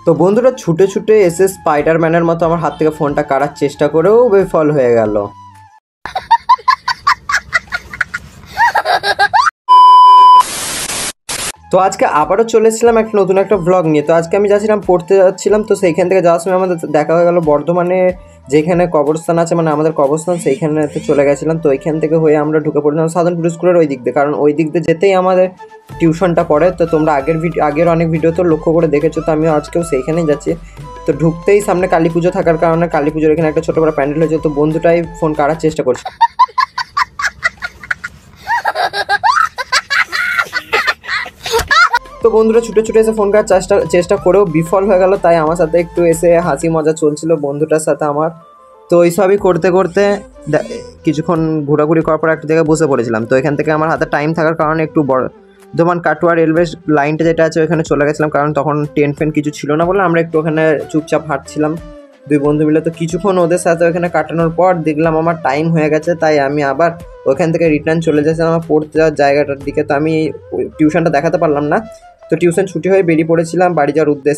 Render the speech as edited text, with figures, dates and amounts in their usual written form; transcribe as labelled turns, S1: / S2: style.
S1: তো বন্ধুরা ছুটে ছুটে এসে স্পাইডারম্যানের মতো আমার হাত থেকে ফোনটা কাড়ার চেষ্টা করেও বিফল হয়ে গেল। তো আজকে আবারও চলে এসেছিলাম একটা নতুন একটা ব্লগ নিয়ে। তো আজকে আমি যাচ্ছিলাম পড়তে যাচ্ছিলাম, তো সেইখান থেকে যাওয়ার সময় আমাদের দেখা হয়ে গেল বর্ধমানে যেখানে কবরস্থান আছে, মানে আমাদের কবরস্থান, সেইখানেতে চলে গেছিলাম। তো ওইখান থেকে হয়ে আমরা ঢুকে পড়েছিলাম সাধারণপুর স্কুলের ওই দিক দিয়ে, কারণ ওই দিক দিয়ে যেতেই আমাদের টিউশনটা পড়ে। তো তোমরা আগের অনেক ভিডিও তো লক্ষ্য করে দেখেছো, তো আমিও আজকেও সেইখানেই যাচ্ছি। তো ঢুকতেই সামনে কালী পুজো থাকার কারণে কালী পুজোর এখানে একটা ছোটো বড় প্যান্ডেল হয়েছে, তো বন্ধুটাই ফোন কাড়ার চেষ্টা করছে। তো বন্ধুরা ছুটে ছুটে এসে ফোন করার চেষ্টা করেও বিফল হয়ে গেল, তাই আমার সাথে একটু এসে হাসি মজা চলছিল বন্ধুটার সাথে আমার। তো এইসবই করতে করতে কিছুক্ষণ ঘোরাঘুরি করার পর একটা জায়গায় বসে পড়েছিলাম। তো এখান থেকে আমার হাতে টাইম থাকার কারণে একটু বর্ধমান কাটোয়া রেলওয়ে লাইনটা যেটা আছে ওখানে চলে গেছিলাম, কারণ তখন ট্রেন ফেন কিছু ছিল না বলে আমরা একটু ওখানে চুপচাপ হাঁটছিলাম দুই বন্ধু মিলে। তো কিছুক্ষণ ওদের সাথে ওখানে কাটানোর পর দেখলাম আমার টাইম হয়ে গেছে, তাই আমি আবার ওখান থেকে রিটার্ন চলে যাচ্ছিলাম আমার পড়তে যাওয়ার জায়গাটার দিকে। তো আমি টিউশনটা দেখাতে পারলাম না, তো টিউশন ছুটি হয়ে বেরিয়ে পড়েছিলাম বাড়ি যাওয়ার উদ্দেশ্যে।